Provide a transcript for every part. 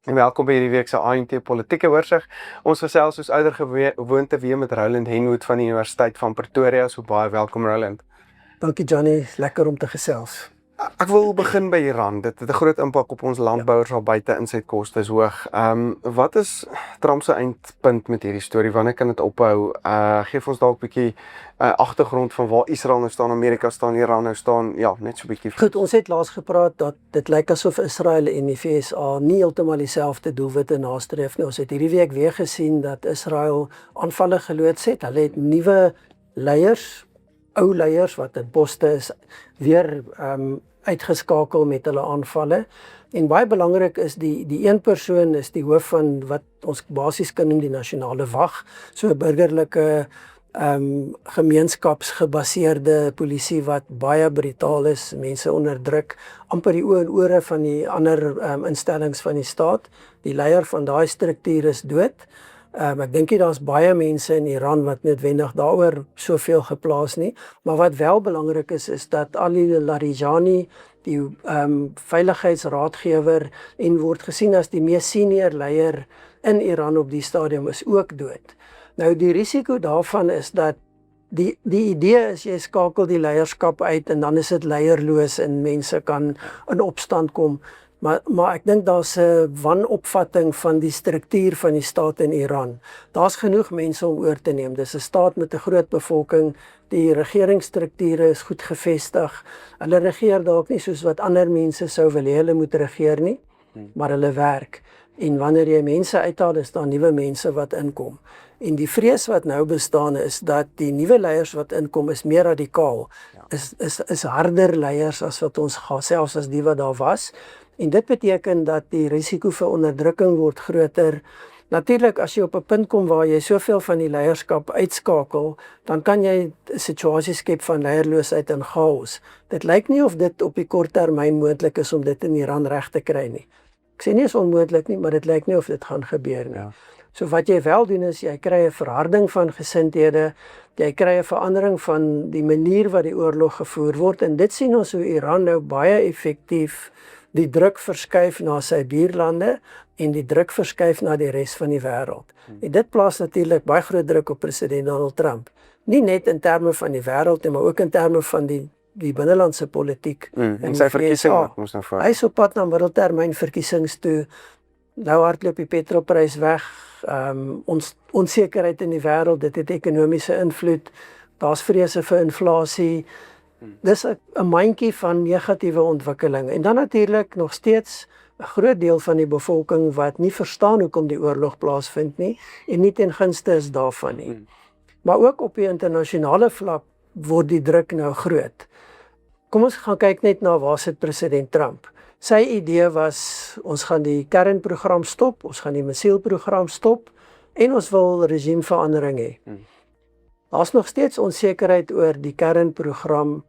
En welkom by hierdie week se ANT Politieke Oorsig. Ons gesels soos ouer gewoonte weer met Roland Henwood van die Universiteit van Pretoria. So baie welkom Roland. Dankie Johnny, lekker om te gesels. Ek wil begin by Iran. Dit het 'n groot impak op ons landbouers al buite insetkoste is hoog. Wat is Trump se eindpunt met hierdie storie? Wanneer kan dit ophou? Gee ons dalk 'n bietjie agtergrond van waar Israel nou staan, Amerika staan, Iran nou staan. Ja, net so 'n bietjie. Goed, ons het laas gepraat dat dit lyk asof Israel en die VSA nie heeltemal dieselfde doelwitte nastreef nie. Ons het hierdie week weer gesien dat Israel aanvalle geloods het. Hulle het nuwe leiers, ou leiers wat in poste is, weer uitgeskakel met hulle aanvalle. En baie belangrik is die een persoon is die hoof van wat ons basies kan noem die nasionale wag, so 'n burgerlike gemeenskapsgebaseerde polisie wat baie brutaal is, mense onderdruk, amper die oë en ore van die ander instellings van die staat. Die leier van daai struktuur is dood. Ek dink nie daar's baie mense in Iran wat noodwendig daaroor soveel geplaas nie, maar wat wel belangrik is dat Ali Larijani, die veiligheidsraadgewer en word gesien as die mees senior leier in Iran op die stadium, is ook dood. Nou die risiko daarvan is dat die idee is jy skakel die leierskap uit en dan is dit leierloos en mense kan in opstand kom. Maar ek dink daar's 'n wanopvatting van die struktuur van die staat in Iran. Daar's genoeg mense om oor te neem. Dis 'n staat met 'n groot bevolking. Die regeringsstrukture is goed gevestig. Hulle regeer dalk nie soos wat ander mense sou wil hê hulle moet regeer nie, maar hulle werk. En wanneer jy mense uithaal, is daar nuwe mense wat inkom. En die vrees wat nou bestaan is dat die nuwe leiers wat inkom is meer radikaal. Is harder leiers as wat ons selfs as die wat daar was. En dit beteken dat die risiko vir onderdrukking word groter. Natuurlik as jy op 'n punt kom waar jy soveel van die leierskap uitskakel, dan kan jy 'n situasie skep van leierloosheid en chaos. Dit lyk nie of dit op die kort termyn moontlik is om dit in Iran reg te kry nie. Ek sê nie is onmoontlik nie, maar dit lyk nie of dit gaan gebeur nie. Ja. So wat jy wel doen is jy kry 'n verharding van gesindhede, jy kry 'n verandering van die manier wat die oorlog gevoer word en dit sien ons hoe Iran nou baie effektief die druk verskuif na sy buurlande en die druk verskuif na die res van die wêreld. En dit plaas natuurlik baie groot druk op president Donald Trump. Nie net in terme van die wêreld nie, maar ook in terme van die binnelandse politiek. En sy verkiesing wat ons nou voor. Hy is op pad na middeltermyn verkiesings toe. Nou hardloop die petrolprys weg. Ons onsekerheid in die wêreld, dit het ekonomiese invloed. Daar's vrese vir inflasie. Dis 'n mandjie van negatiewe ontwikkeling. En dan natuurlik nog steeds 'n groot deel van die bevolking wat nie verstaan hoekom die oorlog plaasvind nie en nie ten gunste is daarvan nie. Maar ook op die internasionale vlak word die druk nou groot. Kom ons gaan kyk net na waar sit president Trump. Sy idee was ons gaan die kernprogram stop, ons gaan die missielprogram stop en ons wil regimeverandering hê. Daar's nog steeds onsekerheid oor die kernprogram.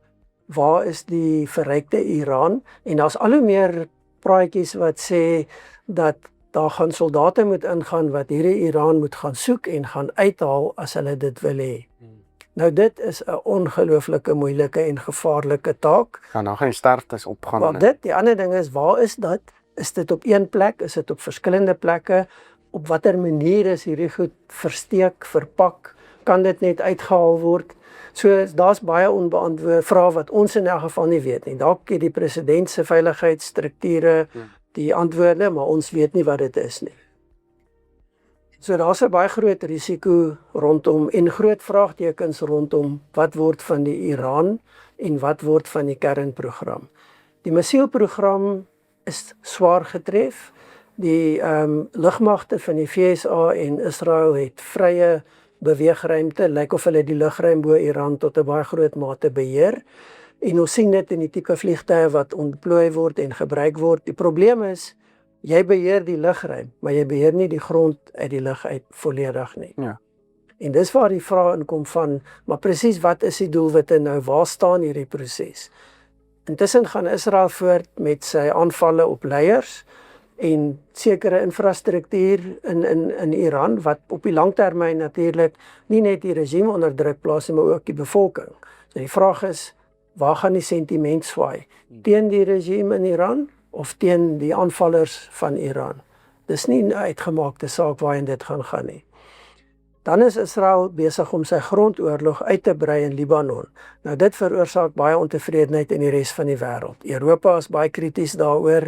Waar is die verrykte Iran? En daar's al hoe meer praatjies wat sê dat daar gaan soldate moet ingaan wat hierdie Iran moet gaan soek en gaan uithaal as hulle dit wil hê. Nou dit is 'n ongelooflike moeilike en gevaarlike taak. Nou gaan die sterftes opgaan. Maar die ander ding is, waar is dit? Is dit op een plek? Is dit op verskillende plekke? Op watter manier is hierdie goed versteek, verpak? Kan dit net uitgehaal word? So daar's baie onbeantwoorde vrae wat ons in elk geval nie weet nie. Dalk het die president se veiligheidsstrukture die antwoorde, maar ons weet nie wat dit is nie. So daar's 'n baie groot risiko rondom en groot vraagtekens rondom wat word van die Iran en wat word van die kernprogram. Die missielprogram is swaar getref. Die lugmagte van die VSA en Israel het vrye beweegruimte, lyk of hulle die lugruim bo Iran tot 'n baie groot mate beheer. En ons sien dit in die tipe vliegtuie wat ontplooi word en gebruik word. Die probleem is, jy beheer die lugruim, maar jy beheer nie die grond uit die lug uit volledig nie. Ja. En dis waar die vraag inkom van, maar presies wat is die doelwitte nou? Waar staan hierdie proses? Intussen gaan Israel voort met sy aanvalle op leiers en sekere infrastruktuur in Iran, wat op die langtermyn natuurlik nie net die regime onder druk plaas, maar ook die bevolking. So die vraag is, waar gaan die sentiment swaai? Teen die regime in Iran of teen die aanvallers van Iran? Dis nie 'n uitgemaakte saak waarheen dit gaan nie. Dan is Israel besig om sy grondoorlog uit te brei in Libanon. Nou dit veroorsaak baie ontevredenheid in die res van die wêreld. Europa is baie krities daaroor.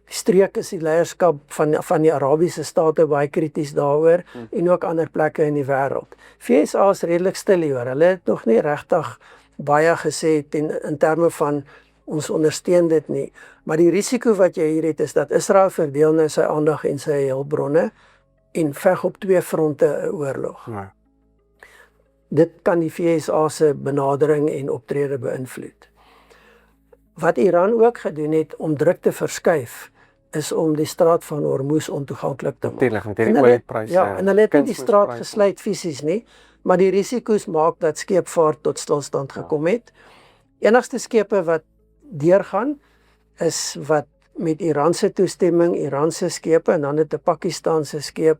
Die streek is die leierskap van die Arabiese state baie krities daaroor en ook ander plekke in die wêreld. VSA is redelik stil hieroor. Hulle het nog nie regtig baie gesê in terme van ons ondersteun dit nie. Maar die risiko wat jy hier het is dat Israel verdeel nou sy aandag en sy hulpbronne en veg op 2 fronte 'n oorlog. Ja. Dit kan die VSA se benadering en optrede beïnvloed. Wat Iran ook gedoen het om druk te verskuif, is om die straat van Hormuz ontoeganklik te maak. Natuurlik, met hierdie oliepryse. Ja, en hulle het nie die straat gesluit fisies nie, maar die risiko's maak dat skeepvaart tot stilstand gekom het. Enigste skepe wat deurgaan is wat met Iran se toestemming, Iran se skepe en dan het 'n Pakistaanse skep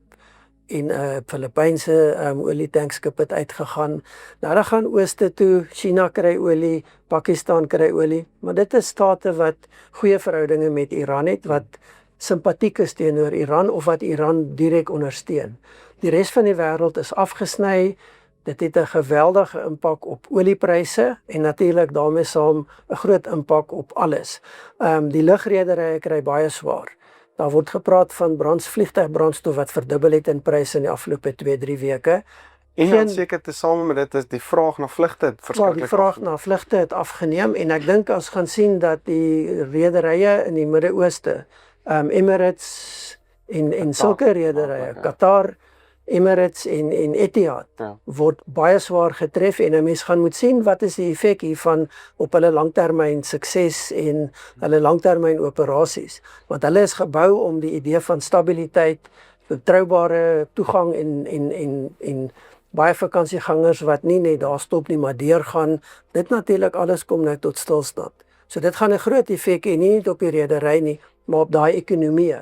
en 'n Filippynse olietankskip het uitgegaan. Nou hulle gaan ooste toe, China kry olie, Pakistan kry olie, maar dit is state wat goeie verhoudinge met Iran het, wat simpatiek is teenoor Iran of wat Iran direk ondersteun. Die res van die wêreld is afgesny. Dit het 'n geweldige impak op oliepryse en natuurlik daarmee saam 'n groot impak op alles. Die lugrederye kry baie swaar. Daar word gepraat van vliegtuigbrandstof wat verdubbel het in pryse in die afgelope 2-3 weke. En dan seker tesame met dit is die vraag na vlugte verskriklik. Die vraag na vlugte het afgeneem en ek dink ons gaan sien dat die rederye in die Midde-Ooste, Emirates en sulke rederye, Qatar, Emirates en Etihad word baie swaar getref en 'n mens gaan moet sien wat is die effek hiervan op hulle langtermyn sukses en hulle langtermyn operasies. Want hulle is gebou om die idee van stabiliteit, betroubare toegang en baie vakansiegangers wat nie net daar stop nie, maar deurgaan. Dit natuurlik alles kom nou tot stilstand. So dit gaan 'n groot effek hê nie net op die redery nie, maar op daai ekonomie.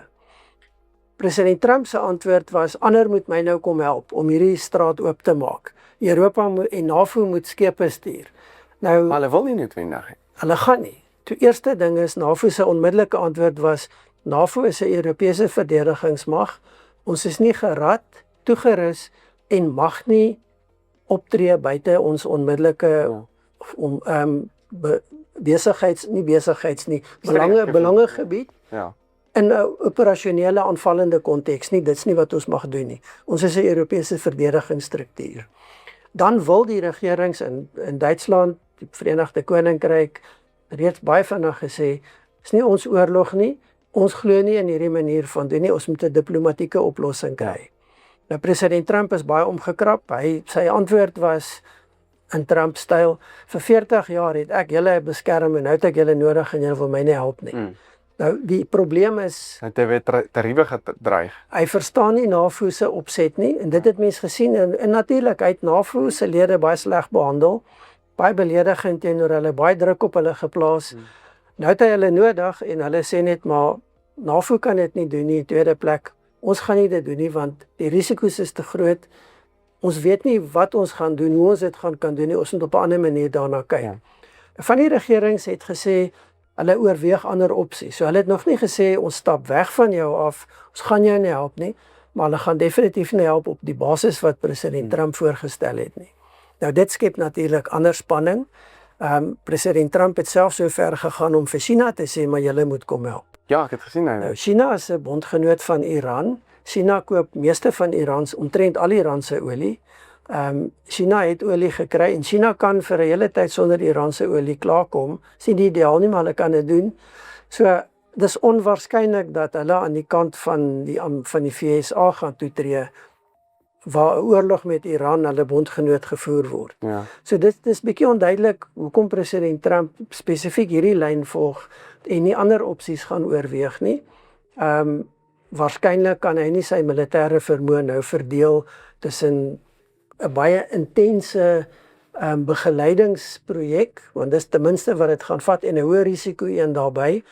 President Trump se antwoord was, ander moet my nou kom help om hierdie straat oop te maak. Europa en NAVO moet skepe stuur. Nou, maar hulle wil nie noodwendig nie. Hulle gaan nie. Die eerste ding is, NAVO se onmiddellike antwoord was, NAVO is 'n Europese verdedigingsmag. Ons is nie gerad, toegerus en mag nie optree buite ons onmiddellike belangegebied. Ja. In 'n operasionele aanvallende konteks nie, dit's nie wat ons mag doen nie. Ons is 'n Europese verdedigingsstruktuur. Dan wil die regerings in Duitsland, die Verenigde Koninkryk reeds baie vinnig gesê, is nie ons oorlog nie. Ons glo nie in hierdie manier van doen nie. Ons moet 'n diplomatieke oplossing kry. Nou president Trump is baie omgekrap. Sy antwoord was in Trump-styl, vir 40 jaar het ek julle beskerm en nou het ek julle nodig en julle wil my nie help nie. Nou die probleem is, hy het weer tariewe gedreig. Hy verstaan nie NAVO se opset nie en dit het mense gesien en natuurlik hy het NAVO se lede baie sleg behandel, baie beledigend teenoor hulle, baie druk op hulle geplaas. Nou het hy hulle nodig en hulle sê net maar NAVO kan dit nie doen nie. In tweede plek, ons gaan nie dit doen nie want die risiko's is te groot. Ons weet nie wat ons gaan doen, hoe ons dit kan doen nie. Ons moet op 'n ander manier daarna kyk. Van die regerings het gesê hulle oorweeg ander opsies. So hulle het nog nie gesê ons stap weg van jou af, ons gaan jou nie help nie, maar hulle gaan definitief nie help op die basis wat president Trump voorgestel het nie. Nou dit skep natuurlik ander spanning. President Trump het self so ver gegaan om vir China te sê maar julle moet kom help. Ja, ek het gesien nou. China is 'n bondgenoot van Iran. China koop meeste van omtrent al Iran se olie. China het olie gekry en China kan vir 'n hele tyd sonder Iran se olie klaarkom. Sien die ideaal nie, maar hulle kan dit doen. So dis onwaarskynlik dat hulle aan die kant van die VSA gaan toetree waar 'n oorlog met Iran hulle bondgenoot gevoer word. Ja. So dit is bietjie onduidelik hoekom president Trump spesifiek hierdie lyn volg en nie ander opsies gaan oorweeg nie. Waarskynlik kan hy nie sy militêre vermoë nou verdeel tussen 'n baie intense begeleidingsprojek, want dis ten minste wat dit gaan vat en 'n hoë risiko een daarbey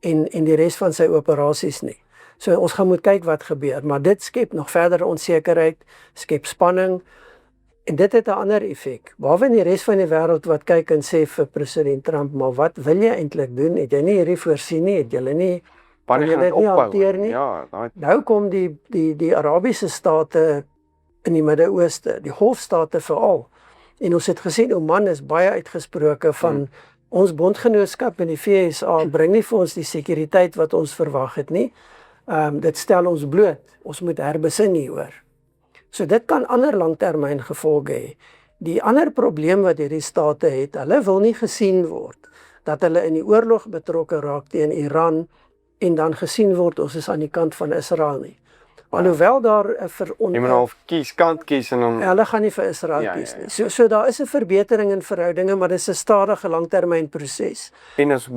en die res van sy operasies nie. So ons gaan moet kyk wat gebeur, maar dit skep nog verdere onsekerheid, skep spanning en dit het 'n ander effek. Waarby die res van die wêreld wat kyk en sê vir president Trump, maar wat wil jy eintlik doen? Het jy nie hierdie voorsien nie? Het julle nie Wanneer jy gaan dit dit nie opbou? hanteer nie. Ja, daai Nou kom die Arabiese state in die Midde-Ooste, die golfstate veral. En ons het gesien, Oman is baie uitgesproke van ons bondgenootskap in die VSA bring nie vir ons die sekuriteit wat ons verwag het nie. Dit stel ons bloot. Ons moet herbesin hieroor. So dit kan ander langtermyn gevolge hê. Die ander probleem wat hierdie state het, hulle wil nie gesien word dat hulle in die oorlog betrokke raak teen Iran en dan gesien word ons is aan die kant van Israel nie. Alhoewel daar 'n jy moet half kant kies en dan hulle gaan nie vir Israel kies nie. So daar is 'n verbetering in verhoudinge, maar dit is 'n stadige langtermynproses. en as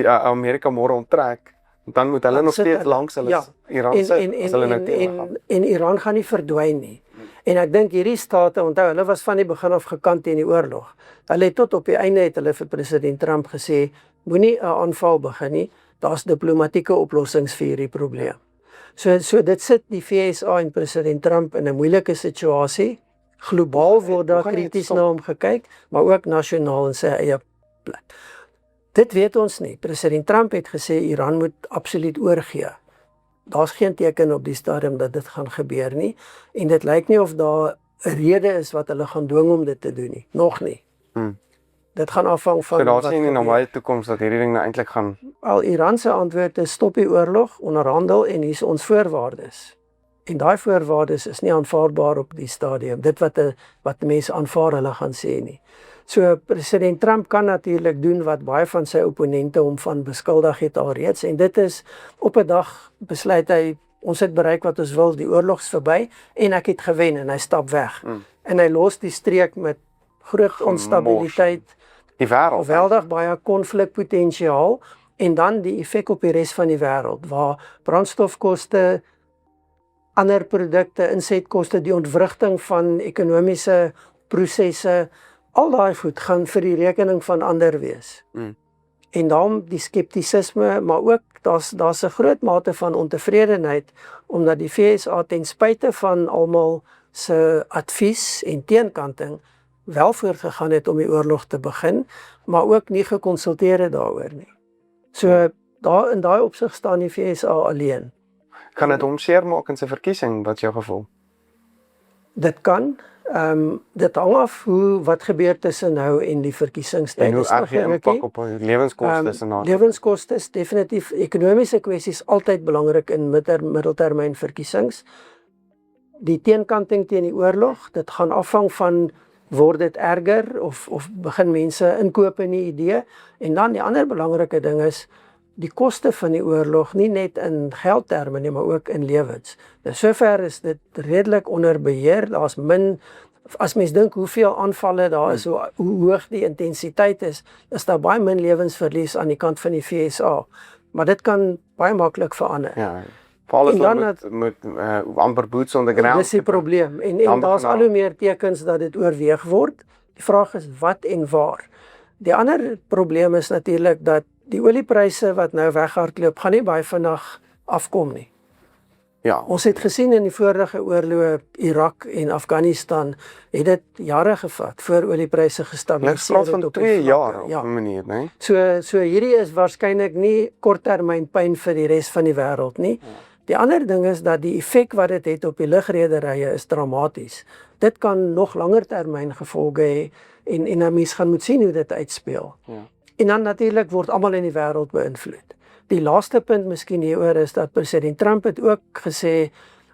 Amerika môre onttrek, dan moet hulle nog sit steeds hulle. langs hulle Ja. Iran sit as hulle nou teëgaan. En Iran gaan nie verdwyn nie. En ek dink hierdie state, onthou, hulle was van die begin af gekant teen die oorlog. Hulle het tot op die einde het hulle vir president Trump gesê, moenie 'n aanval begin nie. Daar's diplomatieke oplossings vir hierdie probleem. So dit sit die VSA en president Trump in 'n moeilike situasie. Globaal word daar krities na hom gekyk, maar ook nasionaal in sy eie plek. Dit weet ons nie. President Trump het gesê Iran moet absoluut oorgee. Daar's geen teken op die stadium dat dit gaan gebeur nie en dit lyk nie of daar 'n rede is wat hulle gaan dwing om dit te doen nie. Nog nie. Dit gaan afhang van So daar wat sien in die gebeur. nabye toekoms dat hierdie ding nou eintlik gaan Al Iran se antwoord is stop die oorlog, onderhandel en hier's ons voorwaardes. En daai voorwaardes is nie aanvaarbaar op die stadium. Dit wat mense aanvaar hulle gaan sê nie. So president Trump kan natuurlik doen wat baie van sy opponente hom van beskuldig het alreeds en dit is op 'n dag besluit hy ons het bereik wat ons wil, die oorlog's verby en ek het gewen en hy stap weg. En hy los die streek met groot onstabiliteit, die wêreld. geweldig baie konflikpotensiaal en dan die effek op die res van die wêreld waar brandstofkoste, ander produkte, insetkoste, die ontwrigting van ekonomiese prosesse, al daai goed gaan vir die rekening van ander wees. En daarom die skeptisisme, maar ook daar's 'n groot mate van ontevredenheid omdat die VSA ten spyte van almal se advies en teenkanting wel voortgegaan het om die oorlog te begin, maar ook nie gekonsulteer het daaroor nie. So daar in daai opsig staan die VSA alleen. Kan dit hom seermaak in sy verkiesing, wat jou gevoel? Dit kan. Dit hang af wat gebeur tussen nou en die verkiesingstyd. En hoe Is nog erg die een rukkie. impak op lewenskoste en Lewenskoste is definitief ekonomiese kwessies altyd belangrik in middeltermyn verkiesings. Die teenkanting teen die oorlog, dit gaan afhang van word dit erger of begin mense inkoop in die idee en dan die ander belangrike ding is die koste van die oorlog nie net in geldterme nie maar ook in lewens. Nou sover is dit redelik onder beheer. Daar's min as mens dink hoeveel aanvalle daar is, hoe hoog die intensiteit is daar baie min lewensverlies aan die kant van die VSA. Maar dit kan baie maklik verander. Ja. Veral as En dan hulle moet amper boots on the ground. Dis die probleem. En Dan daar's begin al hoe meer tekens dat dit oorweeg word. Die vraag is wat en waar. Die ander probleem is natuurlik dat die oliepryse wat nou weghardloop, gaan nie baie vinnig afkom nie. Ja. Ons het gesien in die vorige oorloë Irak en Afghanistan het dit jare gevat voor oliepryse gestabiliseer Net van op 2 die jaar vlakke. op Ja. 'n manier, né? So hierdie is waarskynlik nie korttermyn pyn vir die res van die wêreld nie. Die ander ding is dat die effek wat dit het op die lugrederye is dramaties. Dit kan nog langer termyn gevolge hê en 'n mens gaan moet sien hoe dit uitspeel. Ja. En dan natuurlik word almal in die wêreld beïnvloed. Die laaste punt miskien hieroor is dat president Trump het ook gesê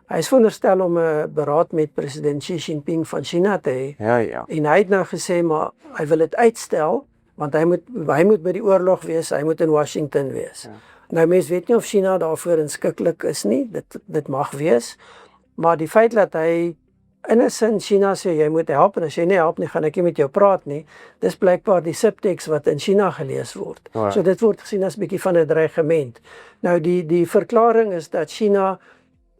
hy is veronderstel om 'n beraad met president Xi Jinping van China te hê. Ja. En hy het nou gesê maar hy wil dit uitstel want hy moet by die oorlog wees, hy moet in Washington wees. Ja. Nou mense weet nie of China daarvoor inskikkelik is nie. Dit mag wees. Maar die feit dat hy in 'n sin China sê jy moet help en as jy nie help nie gaan ek nie met jou praat nie. Dis blykbaar die subtekst wat in China gelees word. Ja. So dit word gesien as bietjie van 'n dreigement. Nou die verklaring is dat China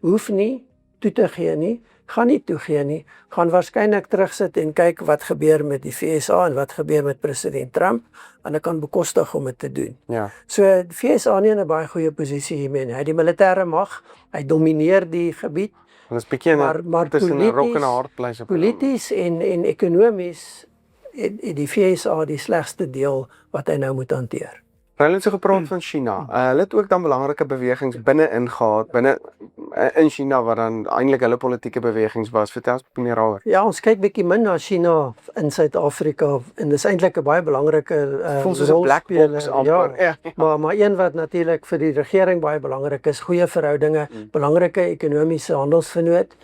hoef nie toe te gee nie, gaan nie toegee nie, gaan waarskynlik terugsit en kyk wat gebeur met die VSA en wat gebeur met president Trump en hulle kan bekostig om dit te doen. Ja. So die VSA nie in 'n baie goeie posisie hiermee nie. Hy het die militêre mag, hy domineer die gebied. Dit is bietjie Maar tussen 'n rok en 'n hardpleis. Polities en ekonomies het die VSA die slegste deel wat hy nou moet hanteer. Hulle het so gepraat van China. Hulle het ook dan belangrike bewegings binne-in gehad, in China wat dan eintlik hulle politieke bewegings was. Vertel ons 'n bietjie meer daaroor. Ja, ons kyk bietjie min na China in Suid-Afrika en dis eintlik 'n baie belangrike Voel soos 'n black box amper. Ja, maar een wat natuurlik vir die regering baie belangrik is, goeie verhoudinge, belangrike ekonomiese handelsvernoot.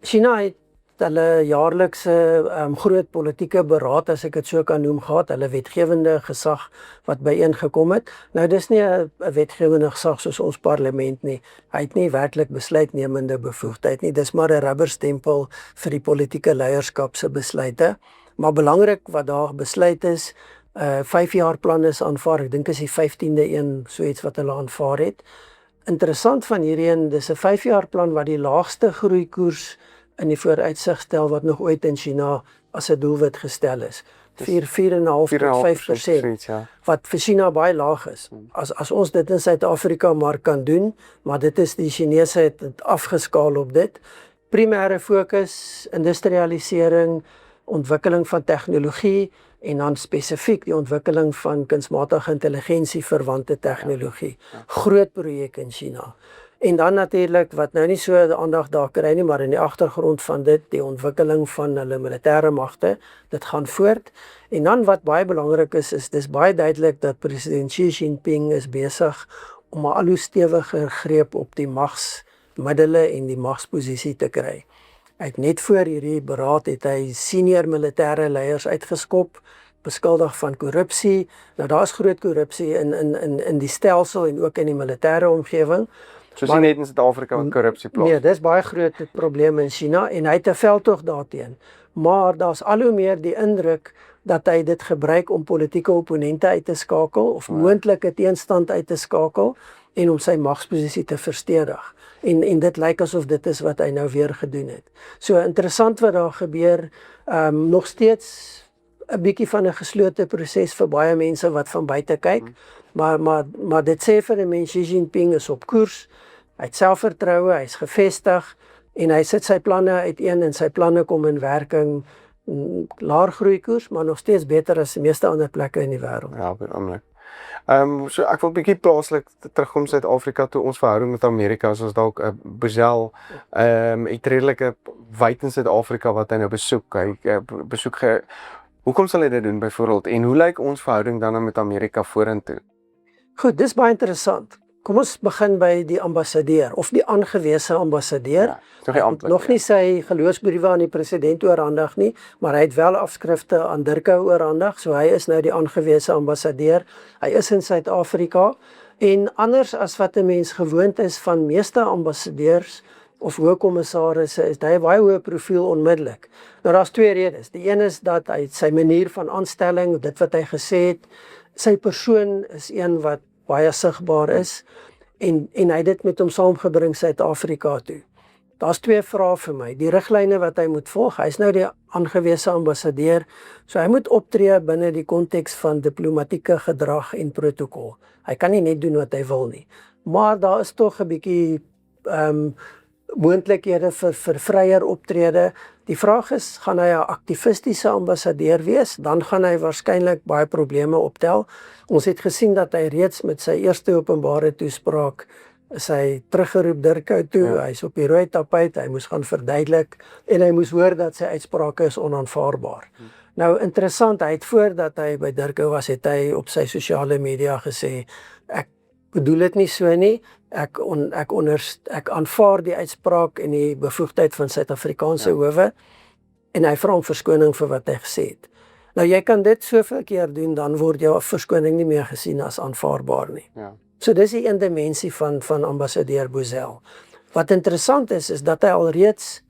China het hulle jaarlikse groot politieke beraad, as ek dit so kan noem, gehad, hulle wetgewende gesag wat byeengekom het. Nou dis nie 'n wetgewende gesag soos ons parlement nie. Hy het nie werklik besluitnemende bevoegdheid nie. Dis maar 'n rubberstempel vir die politieke leierskap se besluite. Maar belangrik wat daar besluit is, 5-jaar plan is aanvaar. Ek dink is die 15de een, so iets wat hulle aanvaar het. Interessant van hierdie een, dis 'n 5-jaar plan wat die laagste groeikoers in die vooruitsig stel wat nog ooit in China as 'n doelwit gestel is. 4,5 tot 5%, ja. wat vir China baie laag is. As ons dit in Suid-Afrika maar kan doen, maar dit is die Chinese het afgeskaal op dit. Primêre fokus, industrialisering, ontwikkeling van tegnologie en dan spesifiek die ontwikkeling van kunsmatige intelligensie verwante tegnologie. Groot projek in China. En dan natuurlik wat nou nie so aandag daar kry nie, maar in die agtergrond van dit, die ontwikkeling van hulle militêre magte, dit gaan voort. En dan wat baie belangrik is dis baie duidelik dat president Xi Jinping is besig om 'n al hoe stewiger greep op die magsmiddele en die magsposisie te kry. Hy het net voor hierdie beraad het hy senior militêre leiers uitgeskop, beskuldig van korrupsie. Nou daar's groot korrupsie in die stelsel en ook in die militêre omgewing. Soos nie net in Suid-Afrika wat korrupsie plaas. Nee, dis baie groot probleem in China en hy het 'n veldtog daarteen. Maar daar's al hoe meer die indruk dat hy dit gebruik om politieke opponente uit te skakel of moontlike teenstand uit te skakel en om sy magsposisie te verstewig. En dit lyk asof dit is wat hy nou weer gedoen het. So interessant wat daar gebeur, nog steeds 'n bietjie van 'n geslote proses vir baie mense wat van buite kyk, maar dit sê vir 'n mens Xi Jinping is op koers. Hy het selfvertroue, hy's gefestig en hy sit sy planne uiteen en sy planne kom in werking. Laer groeikoers, maar nog steeds beter as die meeste ander plekke in die wêreld. Ja, op die oomblik. So ek wil 'n bietjie plaaslik terugkom Suid-Afrika toe ons verhouding met Amerika, soos dalk 'n Bozell, het redelike wyd in Suid-Afrika wat hy nou besoek. Hy besoek hoekom sal hy dit doen byvoorbeeld en hoe lyk ons verhouding dan met Amerika vorentoe? Goed, dis baie interessant. Kom ons begin by die ambassadeur of die aangewese ambassadeur. Ja, nog nie sy geloofsbriewe aan die president oorhandig nie, maar hy het wel afskrifte aan Dirkou oorhandig, so hy is nou die aangewese ambassadeur. Hy is in Suid-Afrika en anders as wat 'n mens gewoond is van meeste ambassadeurs of hoofkommissarisse, is hy baie hoë profiel onmiddellik. Nou daar's twee redes. Die een is dat hy sy manier van aanstelling, dit wat hy gesê het, sy persoon is een wat baie sigbaar is en hy het dit met hom saamgebring Suid-Afrika toe. Daar's twee vrae vir my. Die riglyne wat hy moet volg, hy's nou die aangewese ambassadeur, so hy moet optree binne die konteks van diplomatieke gedrag en protokol. Hy kan nie net doen wat hy wil nie. Maar daar is tog 'n bietjie moontlikhede vir vryer optrede. Die vraag is, gaan hy 'n aktivistiese ambassadeur wees? Dan gaan hy waarskynlik baie probleme optel. Ons het gesien dat hy reeds met sy eerste openbare toespraak is hy teruggeroep Dirkou toe. Ja. Hy's op die rooi tapuit, hy moes gaan verduidelik en hy moes hoor dat sy uitsprake is onaanvaarbaar. Nou interessant, hy het voordat hy by Dirkou was, het hy op sy sosiale media gesê, ek bedoel dit nie so nie. Ek aanvaar die uitspraak en die bevoegdheid van Suid-Afrikaanse howe en hy vra om verskoning vir wat hy gesê het. Nou jy kan dit soveel keer doen, dan word jou verskoning nie meer gesien as aanvaarbaar nie. Ja. So dis die een dimensie van ambassadeur Bozell. Wat interessant is dat hy alreeds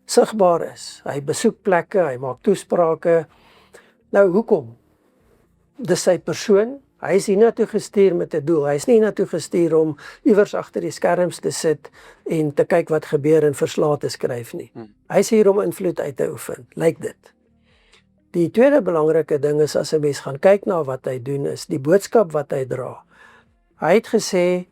sigbaar is. Hy besoek plekke, hy maak toesprake. Nou hoekom? Dis sy persoon. Hy is hiernatoe gestuur met 'n doel. Hy is nie hiernatoe gestuur om iewers agter die skerms te sit en te kyk wat gebeur en verslae te skryf nie. Hy is hier om invloed uit te oefen, lyk dit. Die tweede belangrike ding is as 'n mens gaan kyk na wat hy doen, is die boodskap wat hy dra. Hy het gesê,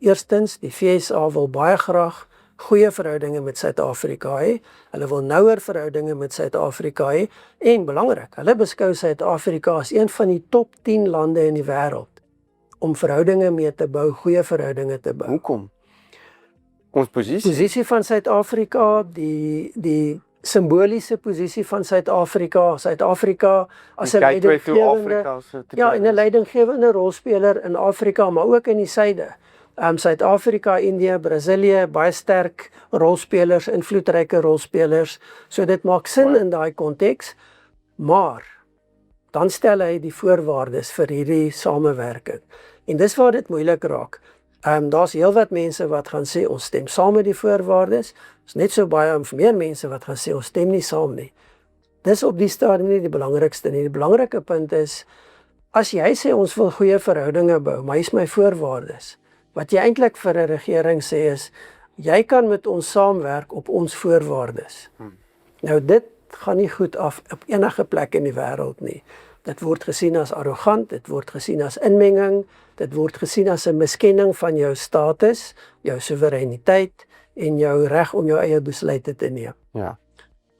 eerstens, die FSA wil baie graag goeie verhoudinge met Suid-Afrika hê. Hulle wil nouer verhoudinge met Suid-Afrika hê en belangrik, hulle beskou Suid-Afrika as een van die top 10 lande in die wêreld om verhoudinge mee te bou, goeie verhoudinge te bou. Hoekom? Ons posisie. Posisie van Suid-Afrika, die simboliese posisie van Suid-Afrika, Suid-Afrika as 'n leidinggewende, ja, en 'n leidinggewende rolspeler in Afrika, maar ook in die suide. Suid-Afrika, Indië, Brasilië, baie sterk rolspelers, invloedryke rolspelers, so dit maak sin in daai konteks, maar dan stel hy die voorwaardes vir hierdie samewerking. En dis waar dit moeilik raak. Daar's heelwat mense wat gaan sê ons stem saam met die voorwaardes. Is net so baie of meer mense wat gaan sê ons stem nie saam nie. Dis op die stadium nie die belangrikste nie. Die belangrike punt is as jy sê ons wil goeie verhoudinge bou, maar hier's my voorwaardes. Wat jy eintlik vir 'n regering sê is jy kan met ons saamwerk op ons voorwaardes. Nou dit gaan nie goed af op enige plek in die wêreld nie. Dit word gesien as arrogant, dit word gesien as inmenging, dit word gesien as 'n miskenning van jou status, jou soewereiniteit en jou reg om jou eie besluite te neem. Ja.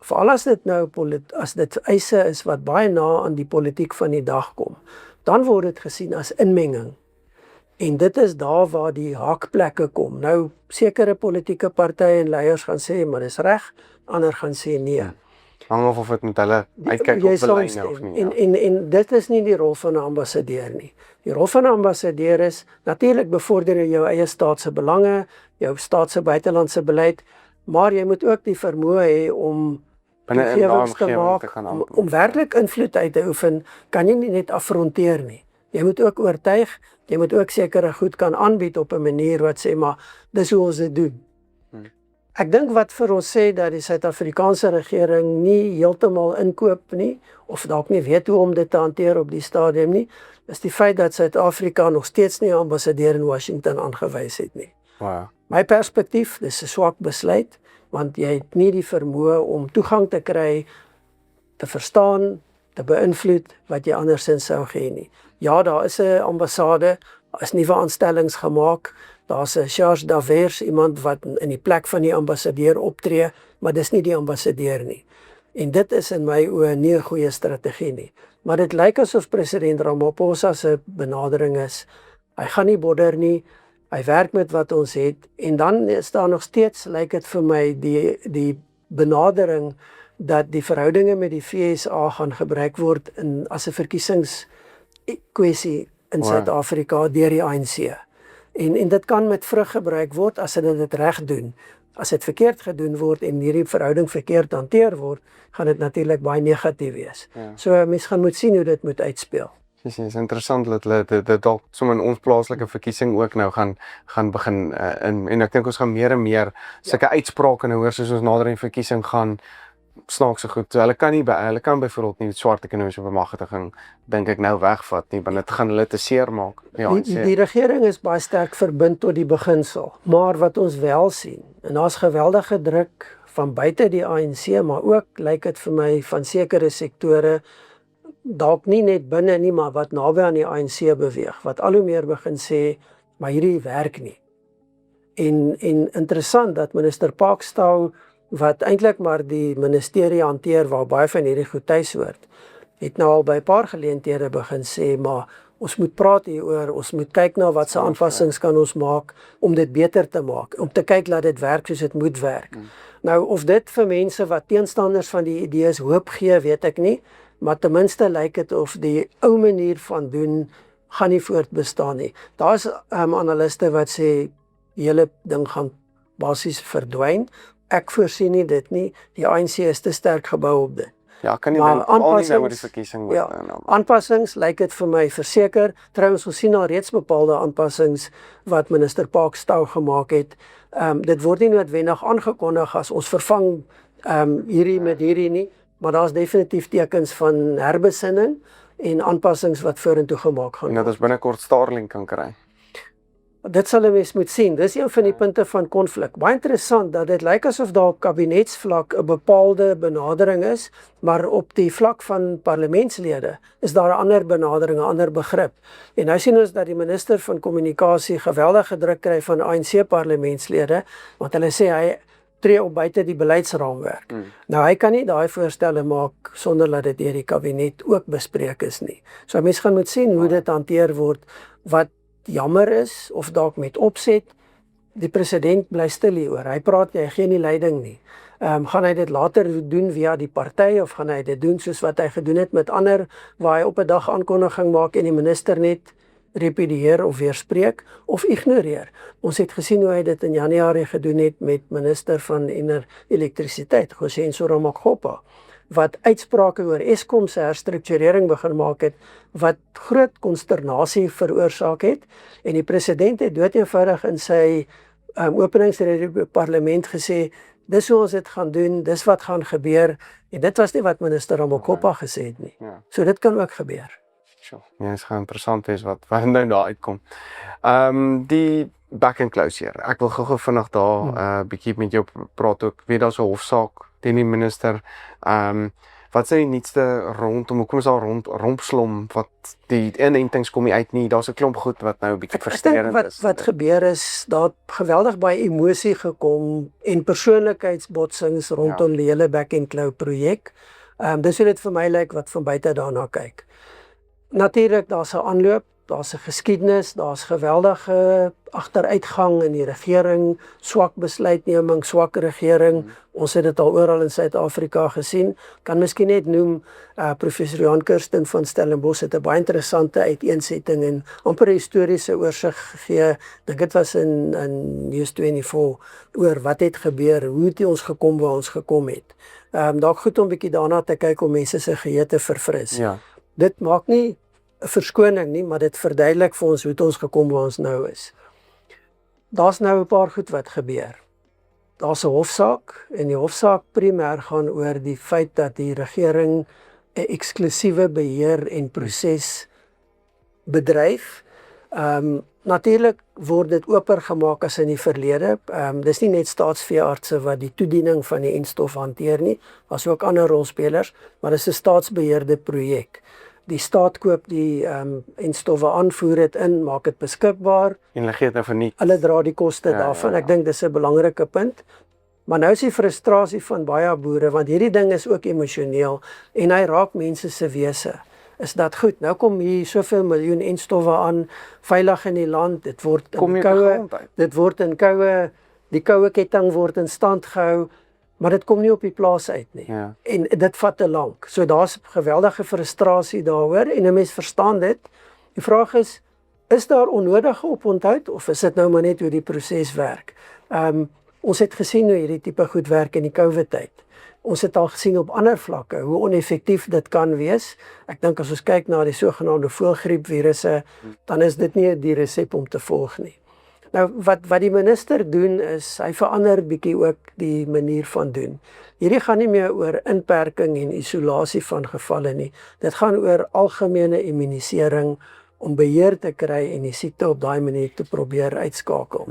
Veral as dit nou as dit eise is wat baie na aan die politiek van die dag kom, dan word dit gesien as inmenging. En dit is daar waar die haakplekke kom. Nou sekere politieke partye en leiers gaan sê maar dis reg, ander gaan sê nee. Hang of dit met hulle uitkyk op beleid of nie. En dit is nie die rol van 'n ambassadeur nie. Die rol van 'n ambassadeur is natuurlik bevorder jy jou eie staat se belange, jou staat se buitelandse beleid, maar jy moet ook die vermoë hê om binne 'n omgewings te omgewing maak, te gaan om werklik invloed uit te oefen, kan jy nie net affronteer nie. Jy moet ook oortuig, jy moet ook sekere goed kan aanbied op 'n manier wat sê maar dis hoe ons dit doen. Ek dink wat vir ons sê dat die Suid-Afrikaanse regering nie heeltemal inkoop nie, of dalk nie weet hoe om dit te hanteer op die stadium nie, is die feit dat Suid-Afrika nog steeds nie 'n ambassadeur in Washington aangewys het nie. Wow. My perspektief, dis 'n swak besluit, want jy het nie die vermoë om toegang te kry, te verstaan, te beïnvloed wat jy andersins sou hê nie. Ja, daar is 'n ambassade, daar is nuwe aanstellings gemaak, daar's 'n charge d'affaires, iemand wat in die plek van die ambassadeur optree, maar dis nie die ambassadeur nie. En dit is in my oë nie 'n goeie strategie nie. Maar dit lyk asof president Ramaphosa se benadering is, hy gaan nie bodder nie, hy werk met wat ons het, en dan is daar nog steeds, lyk dit vir my, die benadering dat die verhoudinge met die FSA gaan gebruik word as 'n verkiesingskwessie in Suid-Afrika deur die ANC. En dit kan met vrug gebruik word as hulle dit reg doen. As dit verkeerd gedoen word en hierdie verhouding verkeerd hanteer word, gaan dit natuurlik baie negatief wees. Ja. So mens gaan moet sien hoe dit moet uitspeel. Dis interessant dat hulle dit dalk sommer in ons plaaslike verkiesing ook nou gaan begin en ek dink ons gaan meer en meer sulke uitsprake nou hoor soos ons nader aan die verkiesing gaan. Snaakse goed. So hulle kan byvoorbeeld nie swart ekonomiese bemagtiging dink ek nou wegvat nie, want dit gaan hulle te seer maak. Ja, die regering is baie sterk verbind tot die beginsel, maar wat ons wel sien, en daar's geweldige druk van buite die ANC, maar ook lyk dit vir my van sekere sektore, dalk nie net binne nie, maar wat naby aan die ANC beweeg, wat al hoe meer begin sê, maar hierdie werk nie. En interessant dat minister Pakstow, wat eintlik maar die ministerie hanteer waar baie van hierdie goed tuis hoort, het nou al by 'n paar geleenthede begin sê, maar ons moet praat hieroor, ons moet kyk na wat se aanpassings kan ons maak om dit beter te maak, om te kyk dat dit werk soos dit moet werk. Nou of dit vir mense wat teenstanders van die idees hoop gee, weet ek nie, maar ten minste lyk dit of die ou manier van doen gaan nie voortbestaan nie. Daar's analiste wat sê die hele ding gaan basies verdwyn. Ek voorsien nie dit nie, die ANC is te sterk gebou op dit. Ja, kan nie al nie nou die verkiesing word. Ja, aanpassings lyk dit vir my verseker. Trouwens, ons sien al reeds bepaalde aanpassings wat minister Pakstow gemaak het. Dit word nie noodwendig aangekondig as ons vervang hierdie met hierdie nie, maar daar's definitief tekens van herbesinning en aanpassings wat vorentoe gemaak gaan word. En dat ons binnekort Starlink kan kry. Dit sal 'n mens moet sien. Dis een van die punte van konflik. Baie interessant dat dit lyk asof daar op kabinetsvlak 'n bepaalde benadering is, maar op die vlak van parlementslede is daar 'n ander benadering, 'n ander begrip. En nou sien ons dat die minister van kommunikasie geweldige druk kry van ANC parlementslede, want hulle sê hy tree op buite die beleidsraamwerk. Nou hy kan nie daai voorstelle maak sonder dat dit deur die kabinet ook bespreek is nie. So mens gaan moet sien hoe dit hanteer word, wat jammer is of dalk met opset. Die president bly stil hieroor. Hy praat nie, hy gee nie leiding nie. Gaan hy dit later doen via die party of gaan hy dit doen soos wat hy gedoen het met ander waar hy op 'n dag aankondiging maak en die minister net repudieer of weerspreek of ignoreer. Ons het gesien hoe hy dit in Januarie gedoen het met minister van elektrisiteit, Gosenzo Ramokgopa, wat uitsprake oor Eskom se herstrukturering begin maak het, wat groot konsternasie veroorsaak het, en die president het doeteenvoudig in sy openingsrede by parlement gesê, dis hoe ons dit gaan doen, dis wat gaan gebeur, en dit was nie wat minister Ramokgopa gesê het nie. Ja. So dit kan ook gebeur. Ja, het gaan interessant wees wat nou daar uitkom. Die back and close hier. Ek wil gou vinnig daar bietjie met jou praat ook. Weet daar's 'n hofsaak teen die minister. Wat sê die nuutste rondom, hoekom is daar rompslom wat die inentings kom nie uit nie. Daar's 'n klomp goed wat nou 'n bietjie frustrerend is. Wat gebeur is, daar het geweldig baie emosie gekom en persoonlikheidsbotsings rondom die hele back and close projek. Dis hoe dit vir my lyk wat van buite daarna kyk. Natuurlik, daar's 'n aanloop, daar's 'n geskiedenis, daar's geweldige agteruitgang in die regering, swak besluitneming, swak regering. Ons het dit al oral in Suid-Afrika gesien. Kan miskien net noem, professor Johan Kirsten van Stellenbosch het 'n baie interessante uiteensetting en amper 'n historiese oorsig gegee. Dink dit was in News24 oor wat het gebeur, hoe het ons gekom waar ons gekom het. Dalk goed om 'n bietjie daarna te kyk om mense se geheue te verfris. Ja. Dit maak nie 'n verskoning nie, maar dit verduidelik vir ons hoe het ons gekom waar ons nou is. Daar's nou 'n paar goed wat gebeur. Daar's 'n hofsaak en die hofsaak primêr gaan oor die feit dat die regering 'n eksklusiewe beheer en proses bedryf. Natuurlik word dit oper gemaak as in die verlede. Dis nie net staatsveeartse wat die toediening van die enstof hanteer nie, was ook ander rolspelers, maar dis 'n staatsbeheerde projek. Die staat koop die enstowwe aanvoer dit in, maak dit beskikbaar. En hulle gee dit nou vir niks. Hulle dra die koste daarvan. Ek dink dis 'n belangrike punt. Maar nou is die frustrasie van baie boere, want hierdie ding is ook emosioneel en hy raak mense se wese. Is dat goed? Nou kom hier soveel miljoen enstowwe aan, veilig in die land, dit word die koue ketting word in stand gehou, maar dit kom nie op die plaas uit nie. Ja. En dit vat te lank. So daar's geweldige frustrasie daaroor en 'n mens verstaan dit. Die vraag is daar onnodige oponthoud of is dit nou maar net hoe die proses werk? Ons het gesien hoe hierdie tipe goed werk in die COVID-tyd. Ons het al gesien op ander vlakke hoe oneffektief dit kan wees. Ek dink as ons kyk na die sogenaamde voëlgriepvirusse, dan is dit nie die resep om te volg nie. Nou wat die minister doen is, hy verander bietjie ook die manier van doen. Hierdie gaan nie meer oor inperking en isolasie van gevalle nie. Dit gaan oor algemene immunisering om beheer te kry en die siekte op daai manier te probeer uitskakel.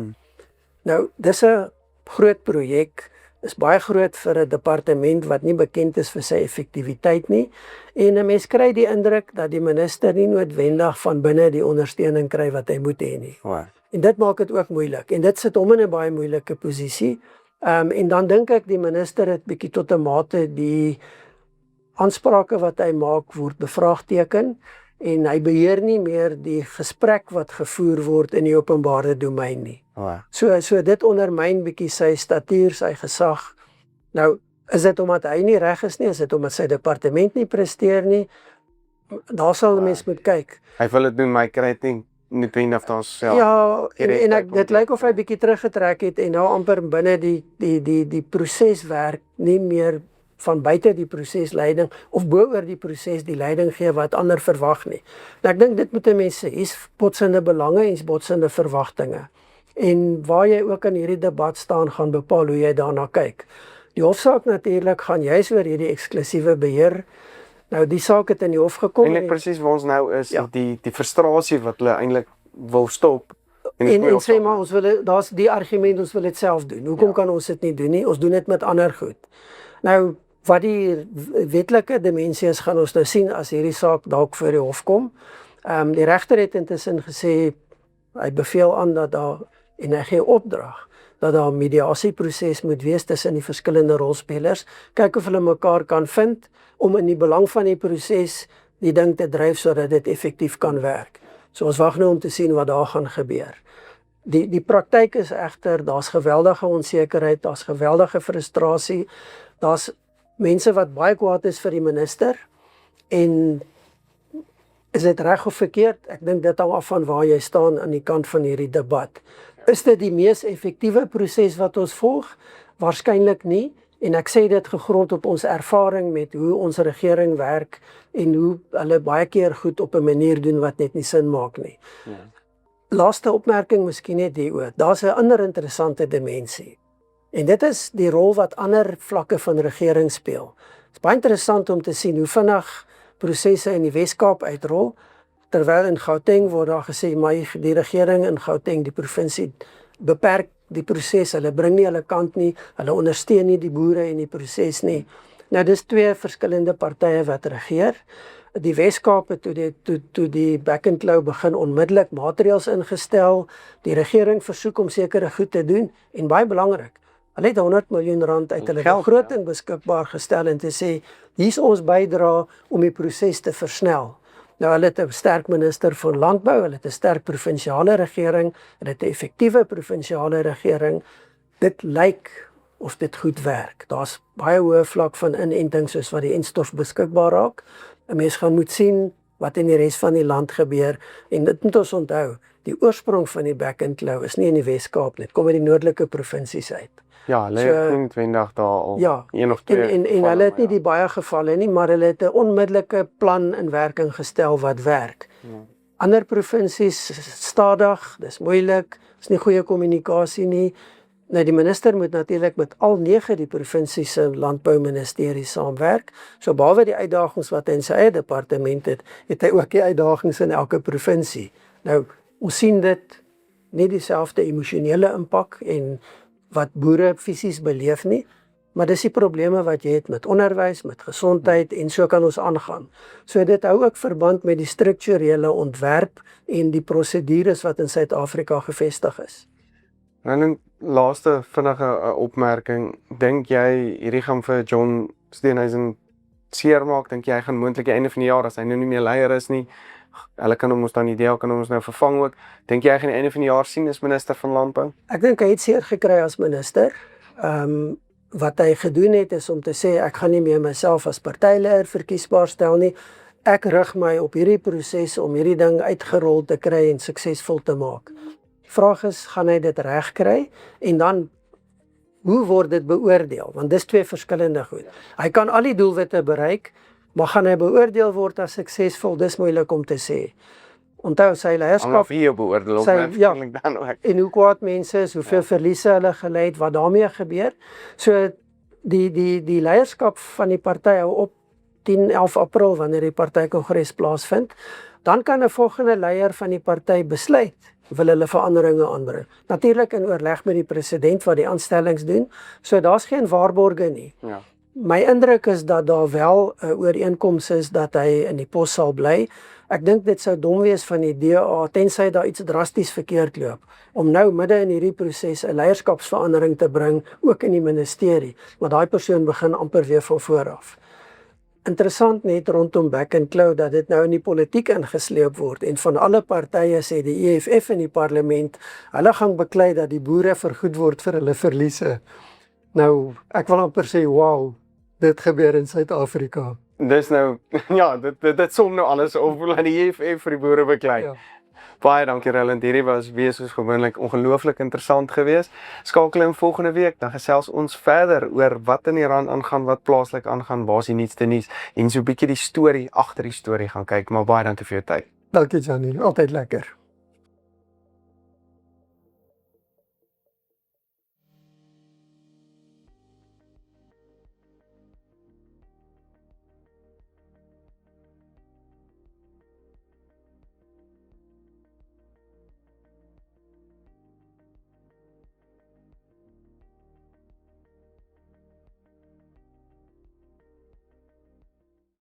Nou, dis 'n groot projek, is baie groot vir 'n departement wat nie bekend is vir sy effektiwiteit nie. En 'n mens kry die indruk dat die minister nie noodwendig van binne die ondersteuning kry wat hy moet hê nie. Wow. En dit maak dit ook moeilik. En dit sit hom in 'n baie moeilike posisie. En dan dink ek die minister het bietjie tot 'n mate die aansprake wat hy maak word bevraagteken en hy beheer nie meer die gesprek wat gevoer word in die openbare domein nie. Wow. So dit ondermyn bietjie sy statuur, sy gesag. Nou, is dit omdat hy nie reg is nie, is dit omdat sy departement nie presteer nie? Daar sal die mens moet kyk. Hy wil dit doen, maar hy kry dit nie noodwendig daar self. Ja, en dit lyk of hy bietjie teruggetrek het en nou amper binne die proses werk, nie meer van buite die prosesleiding of bo oor die proses die leiding gee wat ander verwag nie. Nou ek dink dit moet 'n mens sê, hier's botsende belange en botsende verwagtinge. En waar jy ook in hierdie debat staan gaan bepaal hoe jy daarna kyk. Die hofsaak natuurlik gaan juis oor hierdie eksklusiewe beheer. Nou die saak het in die hof gekom. Eintlik presies waar ons nou is, die frustrasie wat hulle eintlik wil stop. En sê maar ons wil daar's die argument ons wil dit self doen. Hoekom kan ons dit nie doen nie? Ons doen dit met ander goed. Nou wat die wetlike dimensie is, gaan ons nou sien as hierdie saak dalk voor die hof kom. Die regter het intussen gesê hy beveel aan dat daar en hy gee opdrag dat daar 'n mediasieproses moet wees tussen die verskillende rolspelers, kyk of hulle mekaar kan vind om in die belang van die proses die ding te dryf sodat dit effektief kan werk. So ons wag nou om te sien wat daar gaan gebeur. Die praktyk is egter, daar's geweldige onsekerheid, daar's geweldige frustrasie, daar's mense wat baie kwaad is vir die minister, en is dit reg of verkeerd? Ek dink dit hang af van waar jy staan aan die kant van hierdie debat. Is dit die mees effektiewe proses wat ons volg? Waarskynlik nie, en ek sê dit gegrond op ons ervaring met hoe ons regering werk en hoe hulle baie keer goed op 'n manier doen wat net nie sin maak nie. Ja. Laaste opmerking miskien net hieroor. Daar's 'n ander interessante dimensie. En dit is die rol wat ander vlakke van regering speel. Dit is baie interessant om te sien hoe vinnig prosesse in die Wes-Kaap uitrol, terwyl in Gauteng word daar gesê, maar die regering in Gauteng, die provinsie, beperk die proses, hulle bring nie hulle kant nie, hulle ondersteun nie die boere en die proses nie. Nou dis twee verskillende partye wat regeer. Die Wes-Kaap het toe die back and claw begin onmiddellik maatreëls ingestel, die regering versoek om sekere goed te doen, en baie belangrik, hulle het 100 miljoen rand uit hulle begroting beskikbaar gestel en te sê, hier's ons bydra om die proses te versnel. Nou hulle het 'n sterk minister van landbou, hulle het 'n sterk provinsiale regering, hulle het 'n effektiewe provinsiale regering. Dit lyk of dit goed werk. Daar's baie hoë vlak van inenting soos wat die enstof beskikbaar raak. 'n Mens gaan moet sien wat in die res van die land gebeur, en dit moet ons onthou, die oorsprong van die back and claw is nie in die Wes-Kaap nie, dit kom uit die noordelike provinsies uit. Ja, hulle het 20 dae al, ja, een of twee en hulle het nie die baie gevalle nie, maar hulle het 'n onmiddellike plan in werking gestel wat werk. Ja. Ander provinsies stadig, dis moeilik, is nie goeie kommunikasie nie. Nou die minister moet natuurlik met al 9 die provinsie se landbouministerie saamwerk. So behalwe die uitdagings wat hy in sy eie departement het, het hy ook die uitdagings in elke provinsie. Nou ons sien dit nie dieselfde emosionele impak en wat boere fisies beleef nie, maar dis die probleme wat jy het met onderwys, met gesondheid, en so kan ons aangaan. So dit hou ook verband met die strukturele ontwerp en die prosedures wat in Suid-Afrika gevestig is. En laaste vinnige opmerking, dink jy hierdie gaan vir John Steenhuisen seermaak? Dink jy hy gaan moontlik die einde van die jaar, as hy nou nie meer leier is nie, hulle kan ons dan ideaal kan ons nou vervang ook. Dink jy hy gaan die einde van die jaar sien as minister van landbou? Ek dink hy het seer gekry as minister. Wat hy gedoen het is om te sê, ek gaan nie meer myself as partyleier verkiesbaar stel nie. Ek rig my op hierdie proses om hierdie ding uitgerol te kry en suksesvol te maak. Die vraag is, gaan hy dit reg kry? En dan, hoe word dit beoordeel? Want dis twee verskillende goed. Hy kan al die doelwitte bereik, maar gaan hy beoordeel word as suksesvol? Dis moeilik om te sê. Onthou sy leierskap, beoordeel dan ook. En hoe kwaad mense is, hoeveel verliese hulle gelei het, wat daarmee gebeur. So die leierskap van die party hou op 10-11 April wanneer die partykongres plaasvind. Dan kan 'n volgende leier van die party besluit, wil hulle veranderinge aanbring. Natuurlik in oorleg met die president wat die aanstellings doen. So daar's geen waarborge nie. Ja. My indruk is dat daar wel 'n ooreenkoms is dat hy in die pos sal bly. Ek dink dit sou dom wees van die DA, tensy daar iets drasties verkeerd loop, om nou midde in hierdie proses 'n leierskapsverandering te bring, ook in die ministerie, maar daai persoon begin amper weer van voor af. Interessant net rondom back and claw dat dit nou in die politiek ingesleep word, en van alle partye sê die EFF in die parlement, hulle gaan beklei dat die boere vergoed word vir hulle verliese. Nou, ek wil amper sê, wow, dit gebeur in Suid-Afrika. Dis nou, ja, dit som nou alles op, dat die EFF vir die boere beklei. Ja. Baie dankie Roland, hierdie was weer soos gewoonlik ongelooflik interessant geweest. Skakel in volgende week, dan gesels ons verder oor wat in Iran aangaan, wat plaaslik aangaan, waar is die nuutste nuus, en so 'n bietjie die storie agter die storie gaan kyk, maar baie dankie vir jou tyd. Dankie Janie, altyd lekker.